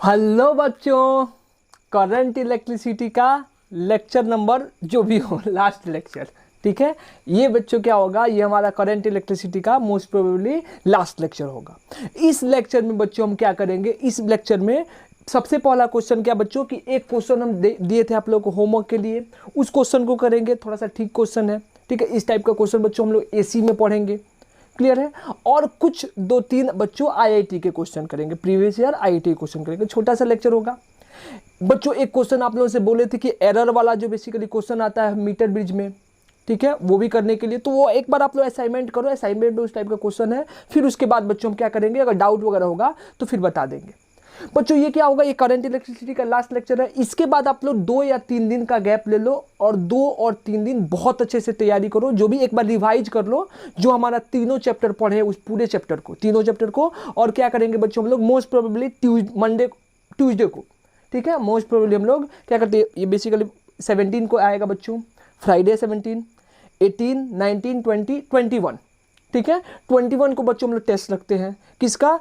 Hello बच्चों, current electricity का lecture number जो भी हो, लास्ट लेक्चर, ठीक है। ये बच्चों क्या होगा, ये हमारा करंट इलेक्ट्रिसिटी का मोस्ट प्रोबेबली लास्ट लेक्चर होगा। इस लेक्चर में बच्चों हम क्या करेंगे, इस लेक्चर में सबसे पहला क्वेश्चन क्या बच्चों कि एक क्वेश्चन हम दिए थे आप लोगों को होमवर्क के लिए, उस क्वेश्चन को करेंगे। थोड़ा सा ठीक क्वेश्चन है, ठीक है। इस टाइप का क्वेश्चन बच्चों हम लोग एसी में पढ़ेंगे, क्लियर है। और कुछ 2-3 बच्चों आईआईटी के क्वेश्चन करेंगे, प्रीवियस ईयर आईआईटी क्वेश्चन करेंगे। छोटा सा लेक्चर होगा बच्चों। एक क्वेश्चन आप लोगों से बोले थे कि एरर वाला जो बेसिकली क्वेश्चन आता है मीटर ब्रिज में, ठीक है, वो भी करने के लिए तो वो एक बार आप लोग असाइनमेंट करो। असाइनमेंट में उस टाइप का क्वेश्चन है। फिर उसके बाद बच्चों हम क्या करेंगे, अगर डाउट वगैरह होगा तो फिर बता देंगे बच्चों। ये क्या होगा, ये करंट इलेक्ट्रिसिटी का लास्ट लेक्चर है। इसके बाद आप लोग 2 या 3 दिन का गैप ले लो और 2 और 3 दिन बहुत अच्छे से तैयारी करो। जो भी एक बार रिवाइज कर लो, जो हमारा तीनों चैप्टर पढ़े उस पूरे चैप्टर को, तीनों चैप्टर को। और क्या करेंगे बच्चों, हम लोग मोस्ट प्रोबेबली ट्यूसडे को, ठीक है, मोस्ट प्रोबेबली हम लोग क्या करते हैं, ये बेसिकली 17 को आएगा बच्चों, फ्राइडे 17, 18, 19, 20, 21, ठीक है। 21 को बच्चों हम लोग टेस्ट रखते हैं, किसका,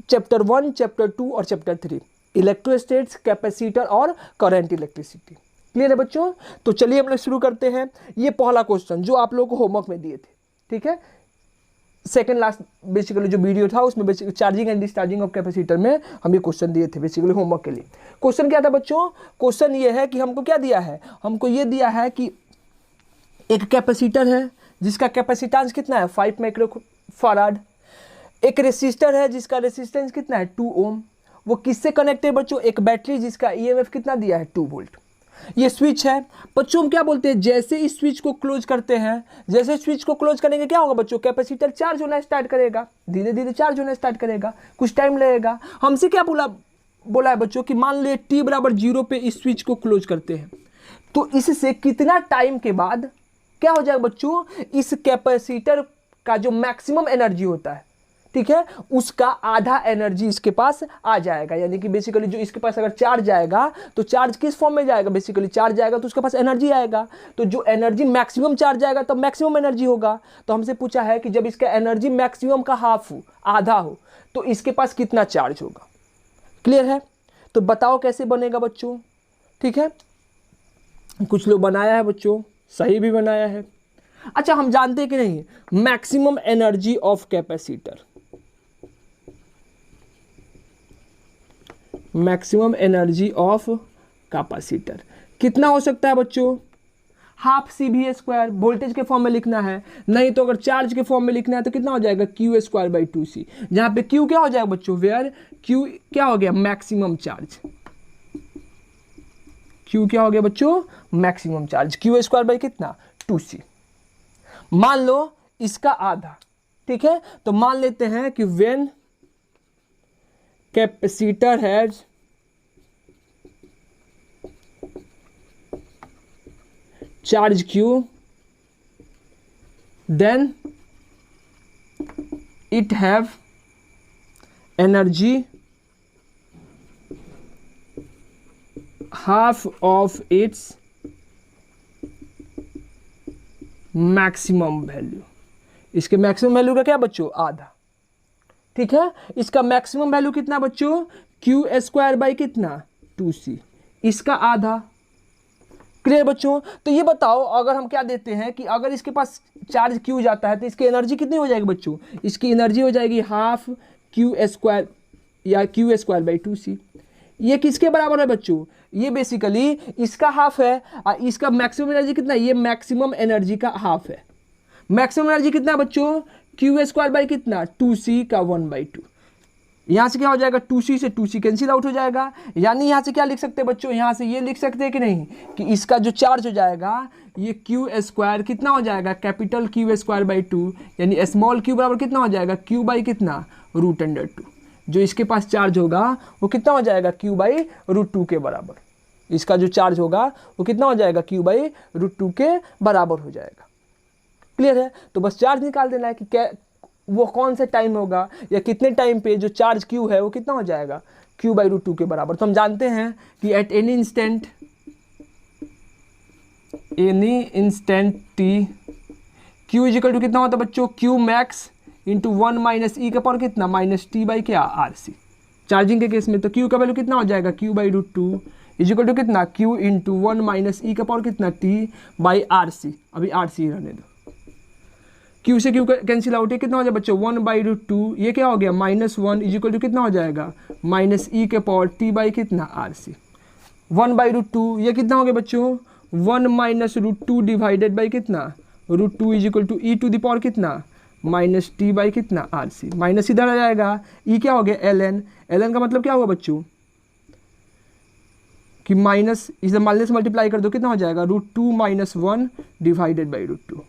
चैप्टर 1, चैप्टर 2 और चैप्टर 3, इलेक्ट्रोस्टैट्स, कैपेसिटर और करंट इलेक्ट्रिसिटी। क्लियर है बच्चों। तो चलिए हम लोग शुरू करते हैं। ये पहला क्वेश्चन जो आप लोगों को होमवर्क में दिए थे, ठीक है। सेकंड लास्ट बेसिकली जो वीडियो था उसमें basically charging and discharging of capacitor में हम ये क्वेश्चन दिए थे बेसिकली होमवर्क के लिए। क्वेश्चन क्या था बच्चों, क्वेश्चन ये है कि हमको क्या दिया है, हमको ये दिया है कि एक कैपेसिटर है जिसका कैपेसिटेंस कितना है 5 माइक्रोफैराड। एक रेसिस्टर है जिसका रेसिस्टेंस कितना है 2 ओम। वो किससे कनेक्ट है बच्चों, एक बैटरी जिसका ईएमएफ कितना दिया है 2 वोल्ट। ये स्विच है बच्चों। हम क्या बोलते हैं, जैसे इस स्विच को क्लोज करते हैं, जैसे स्विच को क्लोज करेंगे क्या होगा बच्चों, कैपेसिटर चार्ज होना स्टार्ट करेगा, धीरे धीरे चार्ज होना स्टार्ट करेगा, कुछ टाइम लगेगा। हमसे क्या बोला है बच्चों कि मान लीजिए t बराबर 0 पे इस स्विच को क्लोज करते हैं, तो इससे कितना टाइम के बाद क्या हो जाएगा बच्चों, इस कैपेसिटर का जो मैक्सिमम एनर्जी होता है, ठीक है, उसका आधा एनर्जी इसके पास आ जाएगा। यानी कि बेसिकली जो इसके पास अगर चार्ज आएगा तो चार्ज किस फॉर्म में जाएगा, बेसिकली चार्ज आएगा तो उसके पास एनर्जी आएगा। तो जो एनर्जी मैक्सिमम चार्ज आएगा तो मैक्सिमम एनर्जी होगा। तो हमसे पूछा है कि जब इसका एनर्जी मैक्सिमम का हाफ हो, आधा हो, तो इसके पास कितना चार्ज होगा। क्लियर है। तो बताओ कैसे बनेगा बच्चों, ठीक है। कुछ लोग बनाया है बच्चों, सही भी बनाया है। अच्छा, हम जानते हैं कि नहीं, maximum energy of capacitor, maximum energy of capacitor कितना हो सकता है बच्चों, हाफ CV²। वोल्टेज के फॉर्म में लिखना है, नहीं तो अगर चार्ज के फॉर्म में लिखना है तो कितना हो जाएगा Q²/2C। जहां पे Q क्या हो जाएगा बच्चों, वेयर Q क्या हो गया, मैक्सिमम चार्ज। Q क्या हो गया बच्चों, मैक्सिमम चार्ज, Q² कितना 2C। मान लो इसका आधा, ठीक है। तो मान लेते हैं कि when capacitor has charge Q, then it have energy half of its maximum value. इसके मैक्सिमम वैल्यू का क्या बच्चों, आधा, ठीक है। इसका मैक्सिमम वैल्यू कितना बच्चों, Q² कितना 2C, इसका आधा। क्लियर बच्चों। तो ये बताओ, अगर हम क्या देते हैं कि अगर इसके पास चार्ज Q जाता है तो इसकी एनर्जी कितनी हो जाएगी बच्चों, इसकी एनर्जी हो जाएगी हाफ Q² या Q²/2C। ये किसके बराबर है बच्चों, ये बेसिकली इसका हाफ है। इसका मैक्सिमम एनर्जी कितना है, ये मैक्सिमम एनर्जी का हाफ है। मैक्सिमम एनर्जी कितना बच्चों, Q² कितना 2C का 1/2। यहां से क्या हो जाएगा, 2C से 2C कैंसिल आउट हो जाएगा। यानी यहां से क्या लिख सकते हैं बच्चों, यहां से ये लिख सकते हैं कि नहीं, कि इसका जो चार्ज हो जाएगा ये Q² कितना हो जाएगा, कैपिटल Q²/2, यानी स्मॉल q बराबर कितना हो जाएगा, Q/ कितना √2। जो इसके पास चार्ज होगा वो कितना हो जाएगा, Q/√2 के बराबर। इसका जो चार्ज होगा वो कितना हो जाएगा, Q/√2 के बराबर हो जाएगा। क्लियर है। तो बस चार्ज निकाल देना है कि क्या वो कौन से टाइम होगा या कितने टाइम पे जो चार्ज Q है वो कितना हो जाएगा, Q/√2 के बराबर। तो हम जानते हैं कि at any instant t Q is equal to कितना होता है बच्चों, Q max into 1 minus e का पावर कितना, माइनस टी बाई क्या, RC। चार्जिंग के केस में तो क्यू का वैल्यू कितना हो जाएगा, Q by root two is equal to कितना, क्यू इंटू 1 माइनस ई का पावर कितना, टी बाई आर सी। अभी आर सी रहने दो, क्यू से क्यू कैंसिल आउट है, कितना हो जाएगा बच्चों 1 बाई रूट टू, ये क्या हो गया -1 इज इक्वल टू कितना हो जाएगा माइनस ई के पावर टी बाई कितना R C. 1 by root two ये कितना हो गया बच्चों 1 minus root two divided by कितना root two is equal to E to the power कितना माइनस टी बाई कितना आर सी। माइनस इधर आ जाएगा, ई क्या हो गया एल एन, एल एन का मतलब क्या होगा बच्चों कि माइनस इसे माइनस मल्टीप्लाई कर दो, कितना हो जाएगा √2 minus 1 divided by √2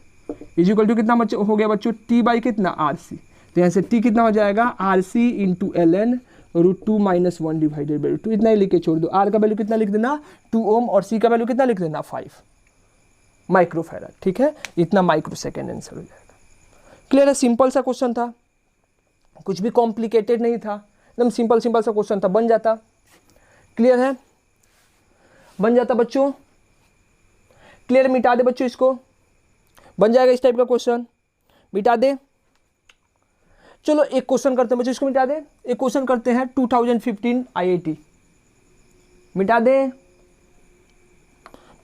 is equal to कितना बच्चों हो गया बच्चों टी बाई कितना आर सी। तो यहाँ से टी कितना हो जाएगा R C into L N √2 minus 1 divided by √2, इतना ही लिख के छोड़ दो। आर का वैल्यू कितना लिख देना 2 ओम और सी का वैल्यू कितना लिख देना 5 माइक्रोफैराड। ठीक है, इतना माइक्रो सेकेंड आंसर हो जाएगा। क्लियर है, सिंपल सा क्वेश्चन था, कुछ भी कॉम्प्लिकेटेड नहीं था, एकदम सिंपल सिंपल सा क्वेश्चन था, बन जाता। क्लियर है, बन जाता बच्चों। क्लियर, मिटा दे बच्चों इसको, बन जाएगा इस टाइप का क्वेश्चन, मिटा दे। चलो एक क्वेश्चन करते हैं बच्चों, इसको मिटा दे। एक क्वेश्चन करते हैं 2015 आईआईटी, मिटा दे,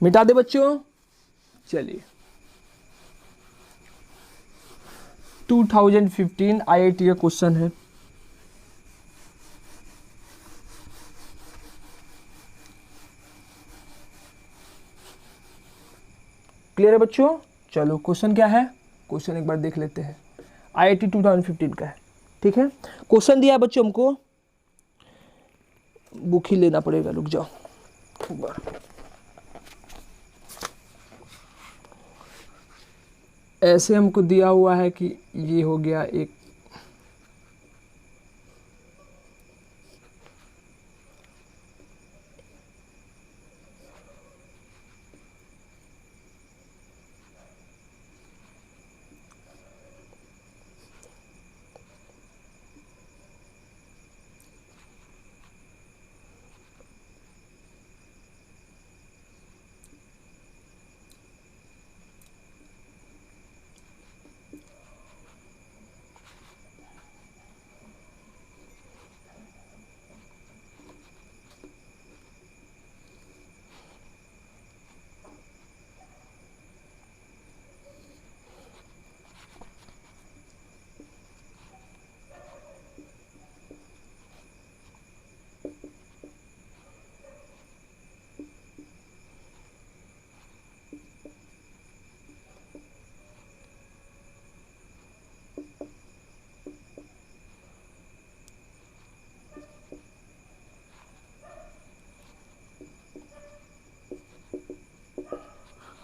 मिटा दे बच्चों। चलिए 2015 आईआईटी का क्वेश्चन है। क्लियर है बच्चों। चलो क्वेश्चन क्या है, क्वेश्चन एक बार देख लेते हैं, आईआईटी 2015 का है। ठीक है, क्वेश्चन दिया है बच्चों हमको, बुक ही लेना पड़ेगा, रुक जाओ एक बार। ऐसे हमको दिया हुआ है कि ये हो गया एक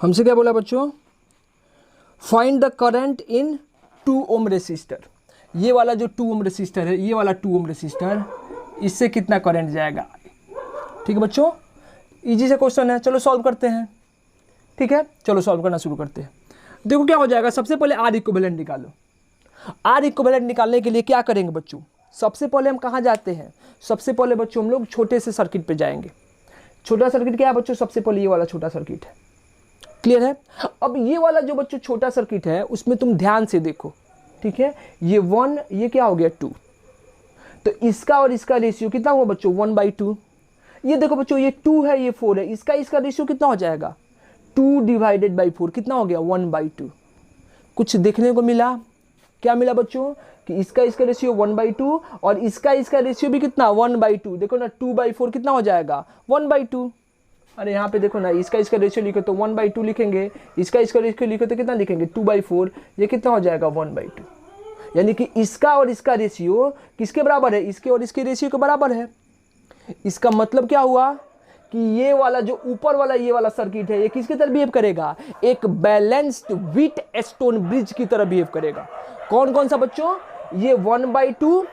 हमसे क्या बोला बच्चों, find the current in 2 ohm resistor. ये वाला जो 2 ओम रेसिस्टर है, ये वाला 2 ओम रेसिस्टर, इससे कितना करंट जाएगा। ठीक है बच्चों, इजी से क्वेश्चन है, चलो सॉल्व करते हैं। ठीक है, चलो सॉल्व करना शुरू करते हैं। देखो क्या हो जाएगा, सबसे पहले आर इक्विवेलेंट निकालो। आर इक्विवेलेंट निकालने के लिए क्या करेंगे बच्चों, सबसे पहले हम कहाँ जाते हैं, सबसे पहले बच्चों हम लोग छोटे से सर्किट पे जाएंगे। छोटा सर्किट क्या है बच्चों, सबसे पहले ये वाला छोटा सर्किट है। क्लियर है, अब ये वाला जो बच्चों छोटा सर्किट है उसमें तुम ध्यान से देखो। ठीक है, ये 1, ये क्या हो गया 2, तो इसका और इसका रेशियो कितना हुआ बच्चों 1/2। ये देखो बच्चों, ये 2 है, ये 4 है, इसका इसका रेशियो कितना हो जाएगा 2 डिवाइडेड बाई 4, कितना हो गया 1/2। कुछ देखने को मिला, क्या मिला बच्चों कि इसका इसका रेशियो 1/2 और इसका इसका रेशियो भी कितना 1/2। देखो ना 2/4 कितना हो जाएगा 1/2। अरे यहाँ पे देखो ना, इसका इसका रेशियो लिखे तो 1/2 लिखेंगे, इसका इसका रेशियो लिखे तो कितना लिखेंगे 2/4, ये कितना हो जाएगा 1/2। यानी कि इसका और इसका रेशियो किसके बराबर है, इसके और इसके रेशियो के बराबर है। इसका मतलब क्या हुआ कि ये वाला जो ऊपर वाला ये वाला सर्किट है, ये किसकी तरह बिहेव करेगा, एक बैलेंस्ड व्हीटस्टोन ब्रिज की तरह बिहेव करेगा। कौन कौन सा बच्चों, ये 1/2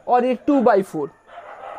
और ये 2/4।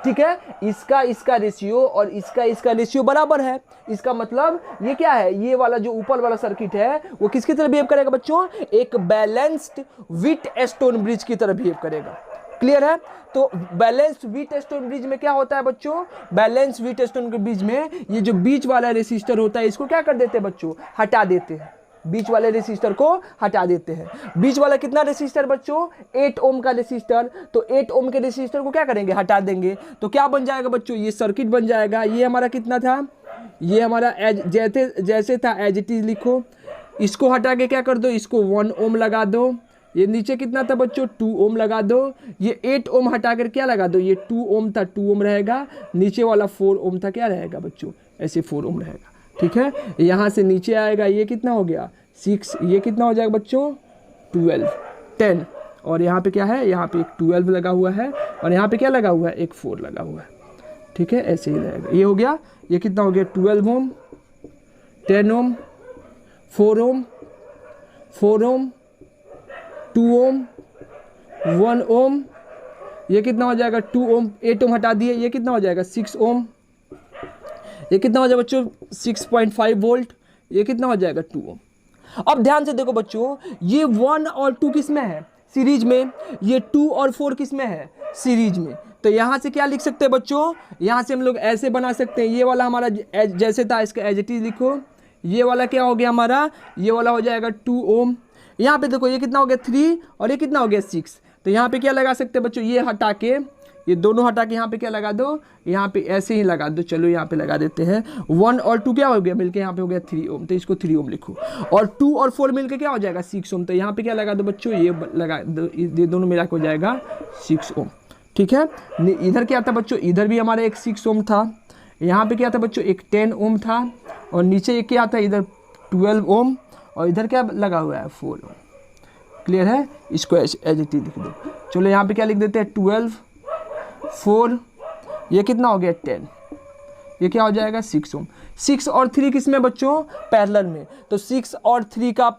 ठीक है, इसका इसका रेशियो और इसका इसका रेशियो बराबर है। इसका मतलब ये क्या है, ये वाला जो ऊपर वाला सर्किट है वो किसकी तरह बिहेव करेगा बच्चों, एक बैलेंस्ड व्हीटस्टोन ब्रिज की तरह बिहेव करेगा। क्लियर है, तो बैलेंस्ड व्हीटस्टोन ब्रिज में क्या होता है बच्चों, बैलेंस्ड व्हीटस्टोन के ब्रिज में ये जो बीच वाला रेसिस्टर होता है इसको क्या कर देते हैं बच्चों, हटा देते हैं। बीच वाले रेसिस्टर को हटा देते हैं। बीच वाला कितना रेसिस्टर बच्चों, 8 ओम का रेसिस्टर, तो 8 ओम के रेसिस्टर को क्या करेंगे, हटा देंगे। तो क्या बन जाएगा बच्चों, ये सर्किट बन जाएगा। ये हमारा कितना था, ये हमारा जैसे था एज इट इज लिखो, इसको हटा के क्या कर दो, इसको 1 ओम लगा दो। ये नीचे कितना था बच्चों, 2 ओम लगा दो। ये 8 ओम हटा कर क्या लगा दो, ये 2 ओम था, 2 ओम रहेगा। नीचे वाला 4 ओम था, क्या रहेगा बच्चों, ऐसे 4 ओम रहेगा। ठीक है, यहाँ से नीचे आएगा, ये कितना हो गया 6, ये कितना हो जाएगा बच्चों 12, 10, और यहाँ पे क्या है, यहाँ पे एक 12 लगा हुआ है, और यहाँ पे क्या लगा हुआ है, एक 4 लगा हुआ है। ठीक है, ऐसे ही रहेगा। ये हो गया, ये कितना हो गया 12 ओम, 10 ओम, 4 ओम, 4 ओम, 2 ओम, 1 ओम, ये कितना हो जाएगा 2 ओम, 8 ओम हटा दिए, ये कितना हो जाएगा 6 ओम, ये कितना हो जाएगा बच्चों 6.5 वोल्ट, ये कितना हो जाएगा 2 ओम। अब ध्यान से देखो बच्चों, ये 1 और 2 किस में है, सीरीज में। ये 2 और 4 किस में है, सीरीज में। तो यहाँ से क्या लिख सकते हैं बच्चों, यहाँ से हम लोग ऐसे बना सकते हैं। ये वाला हमारा जैसे था, इसका एज इट इज लिखो। ये वाला क्या हो गया हमारा, ये वाला हो जाएगा 2 ओम। यहाँ पे देखो, ये कितना हो गया 3, और ये कितना हो गया 6। तो यहाँ पे क्या लगा सकते हैं बच्चों, ये हटा के, ये दोनों हटा के यहाँ पे क्या लगा दो, यहाँ पे ऐसे ही लगा दो। चलो यहाँ पे लगा देते हैं। 1 और 2 क्या हो गया मिलके, यहाँ पे हो गया 3 ओम, तो इसको 3 ओम लिखो। और 2 और 4 मिलके क्या हो जाएगा 6 ओम। तो यहाँ पे क्या लगा दो बच्चों, ये लगा दो, ये दोनों मिला के हो जाएगा 6 ओम। ठीक है, इधर क्या था बच्चों, इधर भी हमारा एक 6 ओम था। यहाँ पे क्या था बच्चों, एक 10 ओम था, और नीचे एक क्या था, इधर 12 ओम, और इधर क्या लगा हुआ है 4 ओम। क्लियर है, इसको एज इट इज लिख दो। चलो यहाँ पे क्या लिख देते हैं 12, 4, ये कितना हो गया 10, ये क्या हो जाएगा 6 ओम। 6 और 3 किस में बच्चों, पैरेलल में। तो 6 और 3 का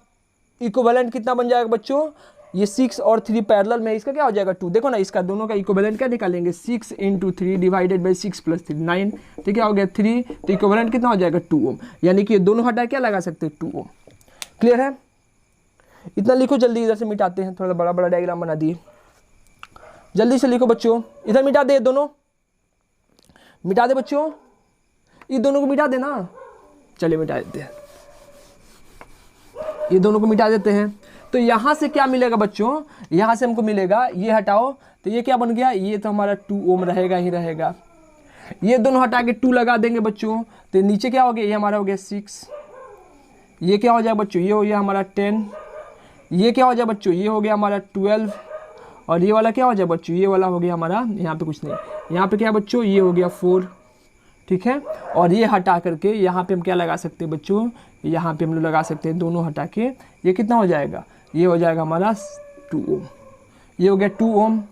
इक्विवेलेंट कितना बन जाएगा बच्चों, ये 6 और 3 पैरेलल में, इसका क्या हो जाएगा 2। देखो ना, इसका दोनों का इक्विवेलेंट क्या निकालेंगे, 6 × 3 डिवाइडेड बाई 6 + 3 9, तो क्या हो गया 3। तो इक्विवेलेंट कितना हो जाएगा 2 ओम, यानी कि ये दोनों हटा क्या लगा सकते हैं 2 ओम। क्लियर है, इतना लिखो जल्दी, इधर से मिटाते हैं, थोड़ा बड़ा बड़ा डायग्राम बना दिए, जल्दी से लिखो बच्चों। इधर मिटा दे, दोनों मिटा दे बच्चों, ये दोनों को मिटा देना। चलिए मिटा देते हैं, ये दोनों को मिटा देते हैं। तो यहाँ से क्या मिलेगा बच्चों, यहाँ से हमको मिलेगा, ये हटाओ, तो ये क्या बन गया, ये तो हमारा 2 ओम रहेगा ही रहेगा। ये दोनों हटा के 2 लगा देंगे बच्चों, तो नीचे क्या हो गया, ये हमारा हो गया 6, ये क्या हो जाएगा बच्चों, ये हो गया हमारा 10, ये क्या हो जाए बच्चों, ये हो गया हमारा 12, और ये वाला क्या हो जाए बच्चों, ये वाला हो गया हमारा, यहाँ पे कुछ नहीं, यहाँ पे क्या बच्चों, ये हो गया 4। ठीक है, और ये हटा करके यहाँ पे हम क्या लगा सकते हैं बच्चों, यहाँ पे हम लोग लगा सकते हैं, दोनों हटा के ये कितना हो जाएगा, ये हो जाएगा हमारा 2 ओम, ये हो गया 2 ओम,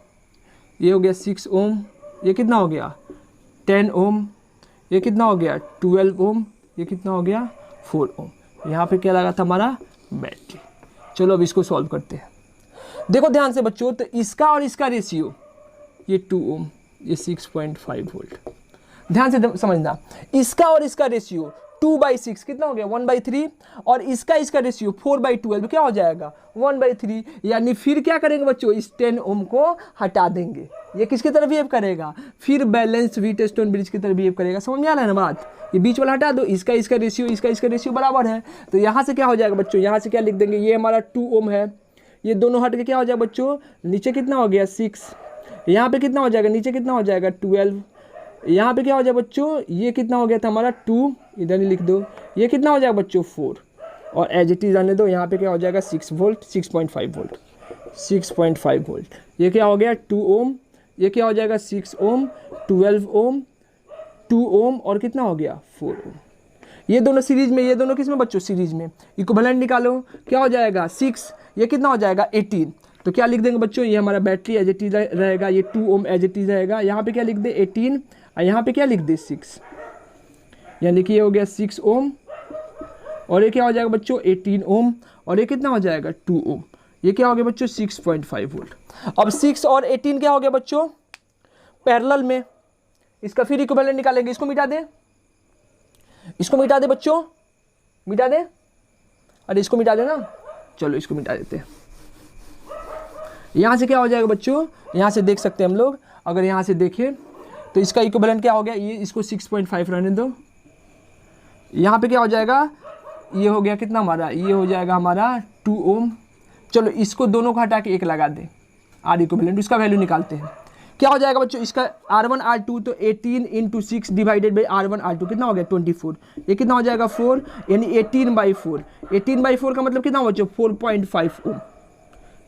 ये हो गया 6 ओम, ये कितना हो गया 10 ओम, ये कितना हो गया 12 ओम, ये कितना हो गया 4 ओम। यहाँ पे क्या लगा था हमारा बैटरी। चलो अब इसको सॉल्व करते हैं। देखो ध्यान से बच्चों, तो इसका और इसका रेशियो, ये 2 ओम, ये 6.5 वोल्ट। ध्यान से समझना, इसका और इसका रेशियो 2/6 कितना हो गया 1/3, और इसका रेशियो 4/12 क्या हो जाएगा 1/3। यानी फिर क्या करेंगे बच्चों, इस 10 ओम को हटा देंगे। ये किसकी तरफ बिहेव करेगा, फिर बैलेंस व्हीटस्टोन ब्रिज की तरफ बिहेव करेगा। समझ में आ रहा है ना बात, ये बीच वाला हटा दो, इसका रेशियो बराबर है। तो यहाँ से क्या हो जाएगा बच्चों, यहाँ से क्या लिख देंगे, ये हमारा 2 ओम है, ये दोनों हट के क्या हो जाएगा बच्चों, नीचे कितना हो गया 6, यहाँ पे कितना हो जाएगा, नीचे कितना हो जाएगा 12, यहाँ पे क्या हो जाएगा बच्चों, ये कितना हो गया था हमारा 2, इधर ही लिख दो, ये कितना हो जाएगा बच्चों 4, और एज इट इज आने दो। यहाँ पे क्या हो जाएगा 6 वोल्ट, 6.5 वोल्ट, 6.5 वोल्ट। ये क्या हो गया 2 ओम, ये क्या हो जाएगा 6 ओम, 12 ओम, 2 ओम, और कितना हो गया 4 ओम। ये दोनों सीरीज में, ये दोनों किस में बच्चों, सीरीज में। इक्विवेलेंट निकालो, क्या हो जाएगा 6, ये कितना हो जाएगा 18। तो क्या लिख देंगे बच्चों, ये हमारा बैटरी एज इट इज रहेगा, ये 2 ओम एज इट इज रहेगा। यहाँ पे क्या लिख दे 18, और यहाँ पे क्या लिख दे 6, यानी कि ये हो गया 6 ओम, और ये क्या हो जाएगा बच्चों 18 ओम, और ये कितना हो जाएगा 2 ओम। ये क्या हो गया बच्चों 6.5 वोल्ट। अब 6 और 18 क्या हो गया बच्चों, पैरेलल में। इसका फिर इक्विवेलेंट निकालेंगे, इसको मिटा दे, इसको मिटा दे बच्चों, मिटा दे, अरे इसको मिटा देना। चलो इसको मिटा देते हैं। यहाँ से क्या हो जाएगा बच्चों, यहाँ से देख सकते हैं हम लोग, अगर यहाँ से देखें तो इसका इक्विवेलेंट क्या हो गया, ये इसको 6.5 रहने दो। यहाँ पे क्या हो जाएगा, ये हो गया कितना हमारा, ये हो जाएगा हमारा 2 ओम। चलो इसको दोनों को हटा के 1 लगा दें, आर इक्विवेलेंट, उसका वैल्यू निकालते हैं। क्या हो जाएगा बच्चों, इसका R1 R2 तो 18 × 6 डिवाइडेड बाई R1 R2 कितना हो गया 24। ये कितना हो जाएगा 4, यानी 18/4। 18/4 का मतलब कितना हो बच्चों 4.5 ओम।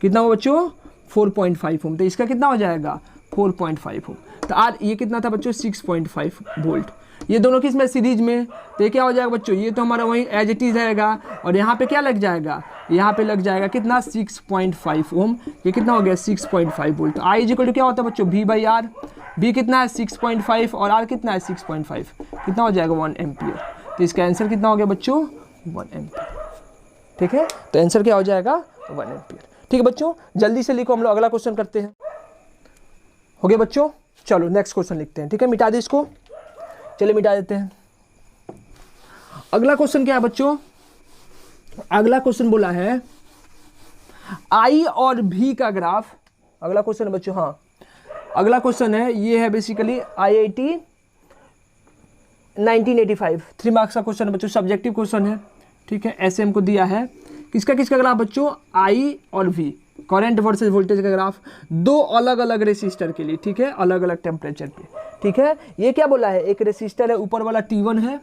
कितना हो बच्चों 4.5 ओम। तो इसका कितना हो जाएगा 4.5 ओम। तो आर ये कितना था बच्चों 6.5 वोल्ट। ये दोनों किस में सीरीज में, तो ये क्या हो जाएगा बच्चों, ये तो हमारा वही एज इट इज रहेगा, और यहाँ पे क्या लग जाएगा, यहाँ पे लग जाएगा कितना 6.5 ओम। ये कितना हो गया 6.5 volt. I is equal to क्या होता है बच्चों V/R। V कितना है 6.5 और R कितना है 6.5, कितना हो जाएगा 1 एम्पियर। तो इसका आंसर कितना हो गया बच्चों 1 एम्पियर। ठीक है, तो आंसर क्या हो जाएगा 1 एम्पियर। ठीक है बच्चों, जल्दी से लिखो, हम लोग अगला क्वेश्चन करते हैं। हो गया बच्चों, चलो नेक्स्ट क्वेश्चन लिखते हैं। ठीक है, मिटा दे इसको, चलिए मिटा देते हैं। अगला क्वेश्चन क्या है बच्चों, अगला क्वेश्चन बोला है आई और भी का ग्राफ। अगला क्वेश्चन है बच्चों, हाँ अगला क्वेश्चन है, ये है बेसिकली IIT 1985 3 मार्क्स का क्वेश्चन है बच्चों, सब्जेक्टिव क्वेश्चन है। ठीक है, ऐसे हमको दिया है किसका किसका ग्राफ बच्चों, आई और वी, करंट वर्सेस वोल्टेज का ग्राफ, दो अलग अलग रेसिस्टर के लिए। ठीक है, अलग अलग टेम्परेचर पे। ठीक है, ये क्या बोला है, एक रेसिस्टर है, ऊपर वाला T1 है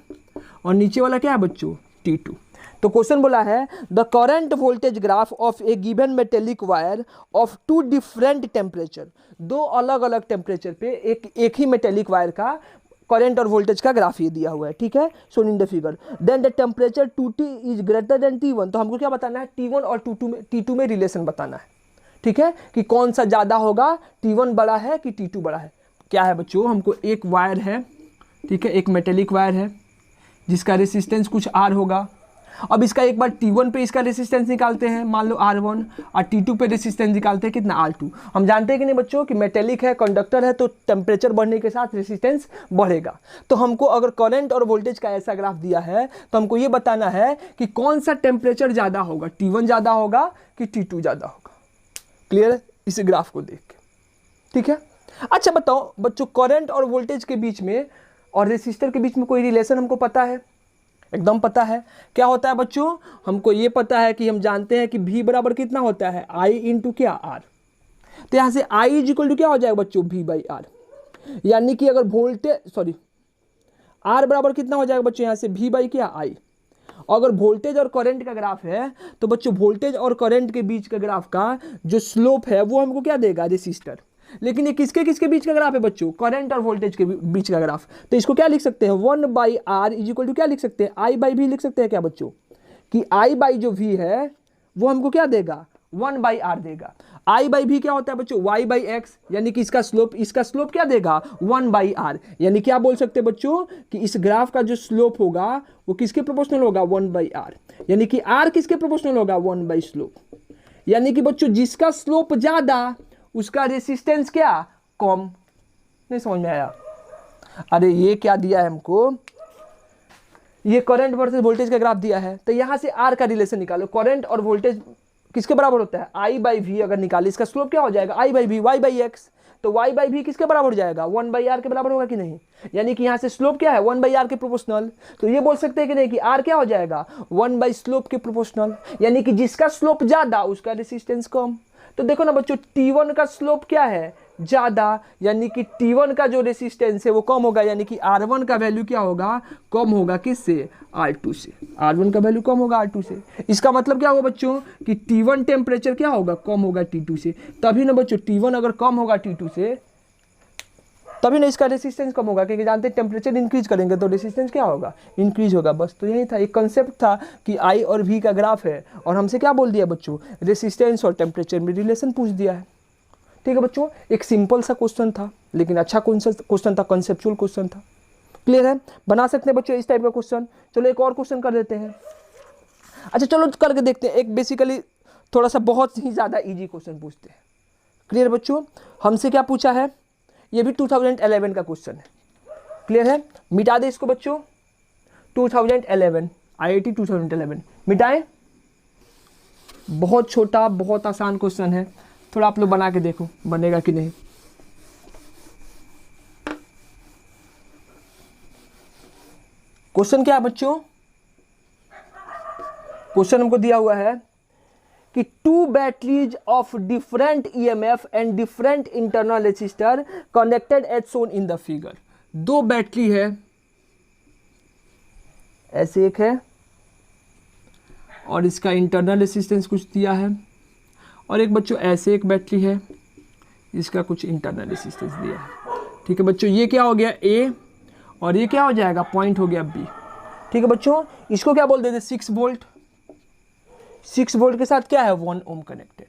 और नीचे वाला क्या है बच्चों T2। तो क्वेश्चन बोला है the current voltage graph of a given metallic wire of 2 different temperature. दो अलग अलग टेम्परेचर पे एक ही मेटेलिक वायर का करंट और वोल्टेज का ग्राफ ये दिया हुआ है। ठीक है, shown in the figure. Then the temperature 2T is greater than T1। तो हमको क्या बताना है, T1 और T2 में रिलेशन बताना है। ठीक है, कि कौन सा ज़्यादा होगा, T1 बड़ा है कि T2 बड़ा है। क्या है बच्चों, हमको एक वायर है, ठीक है, एक मेटेलिक वायर है जिसका रेसिस्टेंस कुछ R होगा। अब इसका एक बार T1 पे इसका रेसिस्टेंस निकालते हैं, मान लो R1, और T2 पे रेसिस्टेंस निकालते हैं कितना R2। हम जानते हैं कि नहीं बच्चों कि मेटेलिक है, कंडक्टर है, तो टेम्परेचर बढ़ने के साथ रेसिस्टेंस बढ़ेगा। तो हमको अगर करंट और वोल्टेज का ऐसा ग्राफ दिया है तो हमको ये बताना है कि कौन सा टेम्परेचर ज़्यादा होगा, T1 ज़्यादा होगा कि T2 ज़्यादा होगा। क्लियर है इस ग्राफ को देख के। ठीक है, अच्छा बताओ बच्चों, करंट और वोल्टेज के बीच में और रेसिस्टर के बीच में कोई रिलेशन हमको पता है, एकदम पता है। क्या होता है बच्चों, हमको ये पता है कि हम जानते हैं कि V बराबर कितना होता है I इंटू क्या R। तो यहाँ से I इज इक्वल टू क्या हो जाएगा बच्चों V/R। यानी कि अगर R बराबर कितना हो जाएगा बच्चों, यहाँ से V/I। अगर वोल्टेज और करंट का ग्राफ है तो बच्चों वोल्टेज और करंट के बीच का ग्राफ का जो स्लोप है वो हमको क्या देगा, रेसिस्टर। लेकिन ये किसके किसके बीच का ग्राफ है बच्चों, करंट और वोल्टेज के बीच का ग्राफ। तो इसको क्या लिख सकते हैं 1/R इज इक्वल टू क्या लिख सकते हैं, I/V लिख सकते हैं क्या बच्चों, कि I/ जो V है वो हमको क्या देगा 1/R देगा। I/V क्या होता है बच्चों Y/X, यानी कि इसका स्लोप क्या देगा 1/R। यानी क्या बोल सकते हैं बच्चों कि इस ग्राफ का जो स्लोप होगा वो किसके प्रोपोर्शनल होगा 1/R। यानी कि R किसके प्रोपोर्शनल होगा 1 स्लोप। यानी कि बच्चों जिसका स्लोप ज्यादा उसका रेसिस्टेंस क्या कम। नहीं समझ में आया, अरे ये क्या दिया है हमको, ये करंट वर्सेस वोल्टेज का ग्राफ दिया है। तो यहां से R का रिलेशन निकालो, करंट और वोल्टेज किसके बराबर होता है I/V। अगर निकाले इसका स्लोप क्या हो जाएगा I/V Y/X। तो Y/V किसके बराबर हो जाएगा 1/R के बराबर होगा कि नहीं। यानी कि यहाँ से स्लोप क्या है 1/R के प्रोपोर्शनल। तो ये बोल सकते हैं कि नहीं कि R क्या हो जाएगा 1 स्लोप के प्रोपोर्शनल। यानी कि जिसका स्लोप ज्यादा उसका रेसिस्टेंस कम। तो देखो ना बच्चों T1 का स्लोप क्या है ज्यादा, यानी कि T1 का जो रेसिस्टेंस है वो कम होगा। यानी कि R1 का वैल्यू क्या होगा कम होगा किससे R2 से। R1 का वैल्यू कम होगा R2 से। इसका मतलब क्या होगा बच्चों कि T1 टेम्परेचर क्या होगा कम होगा T2 से। तभी ना बच्चों T1 अगर कम होगा T2 से तभी ना इसका रेसिस्टेंस कम होगा, क्योंकि जानते हैं टेम्परेचर इंक्रीज करेंगे तो रेसिस्टेंस क्या होगा इंक्रीज होगा। बस तो यही था, एक कंसेप्ट था कि I और V का ग्राफ है और हमसे क्या बोल दिया बच्चों रेसिस्टेंस और टेम्परेचर में रिलेशन पूछ दिया है। ठीक है बच्चों, एक सिंपल सा क्वेश्चन था लेकिन अच्छा क्वेश्चन था, कंसेप्चुअल क्वेश्चन था। क्लियर है, बना सकते हैं बच्चों इस टाइप का क्वेश्चन। चलो एक और क्वेश्चन कर देते हैं। अच्छा चलो करके देखते हैं, एक बेसिकली थोड़ा सा बहुत ही ज़्यादा ईजी क्वेश्चन पूछते हैं। क्लियर बच्चों, हमसे क्या पूछा है, ये भी 2011 का क्वेश्चन है। क्लियर है, मिटा दे इसको बच्चों 2011 IIT 2011 मिटाएं। बहुत छोटा बहुत आसान क्वेश्चन है, थोड़ा आप लोग बना के देखो बनेगा कि नहीं। क्वेश्चन क्या है बच्चों, क्वेश्चन हमको दिया हुआ है कि two batteries of different EMF and different internal resistor connected as shown in the figure. दो बैटरी है, ऐसे एक है और इसका इंटरनल रेसिस्टेंस कुछ दिया है, और एक बच्चों ऐसे एक बैटरी है, इसका कुछ इंटरनल रेसिस्टेंस दिया है। ठीक है बच्चों, ये क्या हो गया ए और ये क्या हो जाएगा, पॉइंट हो गया बी। ठीक है बच्चों, इसको क्या बोल देते 6 वोल्ट, 6 वोल्ट के साथ क्या है 1 ओम कनेक्टेड।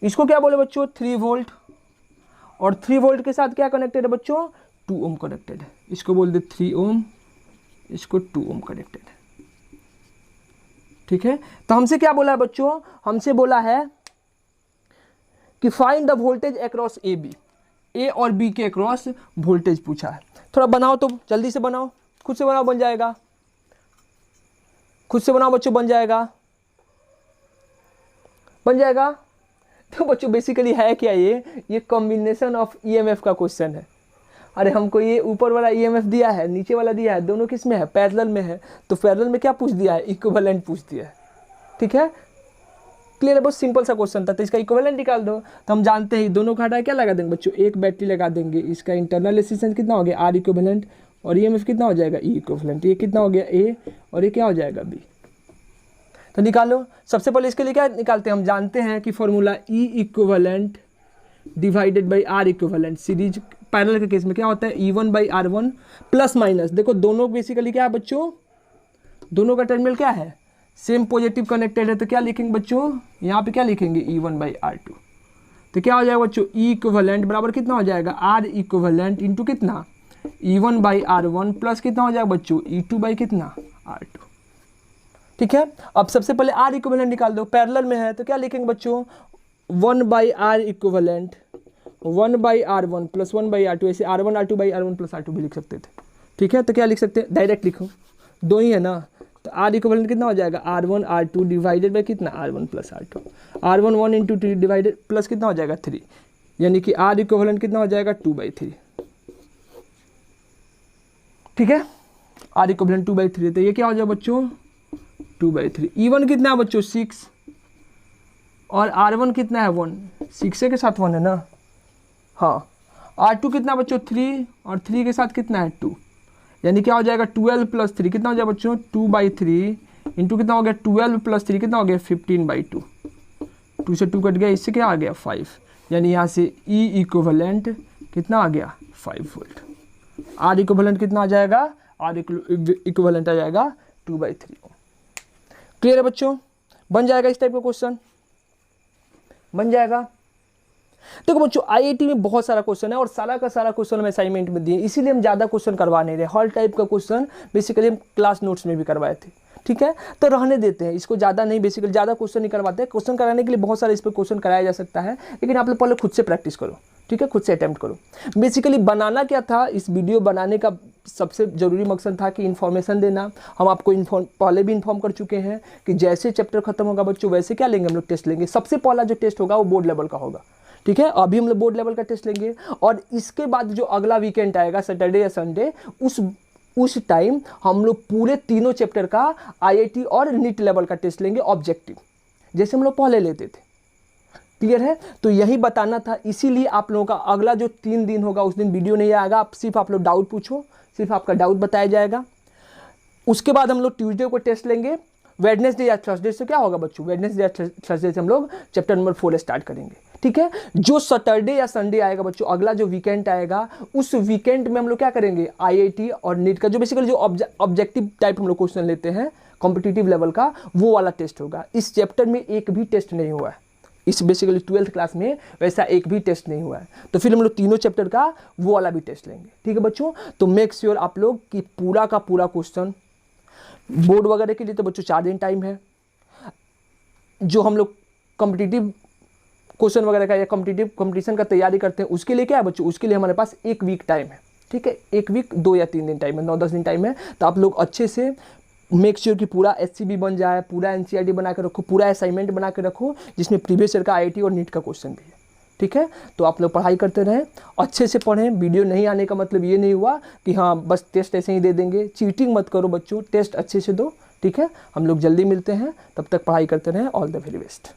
इसको क्या बोले बच्चों 3 वोल्ट, और 3 वोल्ट के साथ क्या कनेक्टेड है बच्चों 2 ओम कनेक्टेड है। इसको बोल दे 3 ओम, इसको 2 ओम कनेक्टेड है। ठीक है, तो हमसे क्या बोला है बच्चों, हमसे बोला है कि find the voltage across A B, A और बी के अक्रॉस वोल्टेज पूछा है। थोड़ा बनाओ तो जल्दी से बनाओ, खुद से बनाओ, बन जाएगा, खुद से बनाओ बच्चों, बन जाएगा, बन जाएगा। तो बच्चों बेसिकली है क्या, ये कॉम्बिनेशन ऑफ ईएमएफ का क्वेश्चन है। अरे हमको ये ऊपर वाला ईएमएफ दिया है, नीचे वाला दिया है, दोनों किस में है, पैरेलल में है। तो पैरेलल में क्या पूछ दिया है, इक्विवेलेंट पूछ दिया है। ठीक है, क्लियर है, बहुत सिंपल सा क्वेश्चन था। तो इसका इक्विवेलेंट निकाल दो। तो हम जानते हैं दोनों का हटा क्या लगा देंगे बच्चों, एक बैटरी लगा देंगे, इसका इंटरनल रेसिस्टेंस कितना हो गया आर इक्विवेलेंट, और ईएमएफ कितना हो जाएगा ई इक्विवेलेंट। ये कितना हो गया ए, और ये क्या हो जाएगा बी। तो निकालो। सबसे पहले इसके लिए क्या निकालते हैं, हम जानते हैं कि formula E equivalent divided by R equivalent. Series parallel के केस में क्या होता है E1 by R1 plus minus. देखो दोनों बेसिकली क्या है बच्चों, दोनों का टर्मिनल क्या है, सेम पॉजिटिव कनेक्टेड है। तो क्या लिखेंगे बच्चों, यहाँ पे क्या लिखेंगे E1 बाई R2। तो क्या हो जाएगा बच्चों, ई इक्विवेलेंट बराबर कितना हो जाएगा आर इक्विवेलेंट इंटू कितना E1 बाई R1 प्लस कितना हो जाएगा बच्चों E2 बाई कितना R2। ठीक है, अब सबसे पहले आर इक्विवेलेंट निकाल दो, पैरेलल में है। तो क्या लिखेंगे बच्चों 1 by R equivalent 1 by R1 plus 1 by R2, ऐसे R1 R2 by R1 plus R2 भी लिख सकते थे। ठीक है, तो क्या लिख सकते हैं, डायरेक्ट लिखो, दो ही है ना। तो आर इक्विवेलेंट कितना हो जाएगा R1 R2 डिवाइडेड बाई कितना R1 plus R2, R1 1 into 3 divided plus कितना हो जाएगा 3, यानी कि आर इक्विवेलेंट कितना हो जाएगा 2/3। ठीक है, आर इक्विवेलेंट 2/3। तो ये क्या हो जाएगा बच्चों 2/3। E1 कितना है बच्चों 6, और R1 कितना है 1, 6 के साथ 1 है ना। हाँ, R2 कितना बच्चों 3, और 3 के साथ कितना है 2, यानी क्या हो जाएगा 12 प्लस 3 कितना हो जाएगा बच्चों 2/3 इंटू कितना हो गया 12 प्लस 3 कितना हो गया 15/2। 2 से 2 कट गया, इससे क्या आ गया 5, यानी यहाँ से E इक्विवेलेंट कितना आ गया 5 वोल्ट। R इक्विवेलेंट कितना आ जाएगा, R इक्विवेलेंट आ जाएगा 2/3। क्लियर है बच्चों, बन जाएगा इस टाइप का क्वेश्चन, बन जाएगा। देखो बच्चों आईआईटी में बहुत सारा क्वेश्चन है, और सारा का सारा क्वेश्चन हम असाइनमेंट में दिए, इसीलिए हम ज़्यादा क्वेश्चन करवा नहीं रहे। हॉल टाइप का क्वेश्चन बेसिकली हम क्लास नोट्स में भी करवाए थे। ठीक है, तो रहने देते हैं इसको, ज़्यादा नहीं, बेसिकली ज़्यादा क्वेश्चन नहीं करवाते हैं। क्वेश्चन कराने के लिए बहुत सारे इस पर क्वेश्चन कराया जा सकता है, लेकिन आप लोग पहले खुद से प्रैक्टिस करो। ठीक है, खुद से अटैम्प्ट करो। बेसिकली बनाना क्या था, इस वीडियो बनाने का सबसे ज़रूरी मकसद था कि इन्फॉर्मेशन देना। हम आपको पहले भी इन्फॉर्म कर चुके हैं कि जैसे चैप्टर खत्म होगा बच्चों वैसे क्या लेंगे हम लोग, टेस्ट लेंगे। सबसे पहला जो टेस्ट होगा वो बोर्ड लेवल का होगा। ठीक है, अभी हम लोग बोर्ड लेवल का टेस्ट लेंगे, और इसके बाद जो अगला वीकेंड आएगा सैटरडे या संडे, उस टाइम हम लोग पूरे तीनों चैप्टर का आईआईटी और नीट लेवल का टेस्ट लेंगे ऑब्जेक्टिव, जैसे हम लोग पहले लेते थे। क्लियर है, तो यही बताना था। इसीलिए आप लोगों का अगला जो 3 दिन होगा उस दिन वीडियो नहीं आएगा, सिर्फ आप लोग डाउट पूछो, सिर्फ आपका डाउट बताया जाएगा। उसके बाद हम लोग ट्यूसडे को टेस्ट लेंगे, वेडनेसडे या थर्सडे से क्या होगा बच्चों, वेडनेसडे या थर्सडे से हम लोग चैप्टर नंबर 4 स्टार्ट करेंगे। ठीक है, जो सैटरडे या संडे आएगा बच्चों, अगला जो वीकेंड आएगा, उस वीकेंड में हम लोग क्या करेंगे, आईआईटी और नीट का जो बेसिकली जो ऑब्जेक्टिव टाइप हम लोग क्वेश्चन लेते हैं कॉम्पिटिटिव लेवल का, वो वाला टेस्ट होगा। इस चैप्टर में एक भी टेस्ट नहीं हुआ है, इस बेसिकली 12th क्लास में वैसा एक भी टेस्ट नहीं हुआ है। तो फिर हम लोग तीनों चैप्टर का वो वाला भी टेस्ट लेंगे। ठीक है बच्चों, तो मेक श्योर आप लोग कि पूरा का पूरा क्वेश्चन बोर्ड वगैरह के लिए तो बच्चों 4 दिन टाइम है। जो हम लोग कॉम्पिटिटिव क्वेश्चन वगैरह का या कंपटीशन का तैयारी करते हैं उसके लिए क्या है बच्चों, उसके लिए हमारे पास 1 वीक टाइम है। ठीक है, 1 वीक 2 या 3 दिन टाइम है, 9-10 दिन टाइम है। तो आप लोग अच्छे से मेक श्योर कि पूरा एससीबी बन जाए, पूरा एनसीईआरटी बना के रखो, पूरा असाइनमेंट बना के रखो जिसमें प्रीवियस ईयर का आईआईटी और नीट का क्वेश्चन भी है। ठीक है, तो आप लोग पढ़ाई करते रहें, अच्छे से पढ़ें। वीडियो नहीं आने का मतलब ये नहीं हुआ कि हाँ बस टेस्ट ऐसे ही दे देंगे। चीटिंग मत करो बच्चों, टेस्ट अच्छे से दो, ठीक है, हम लोग जल्दी मिलते हैं, तब तक पढ़ाई करते रहें। All the very best.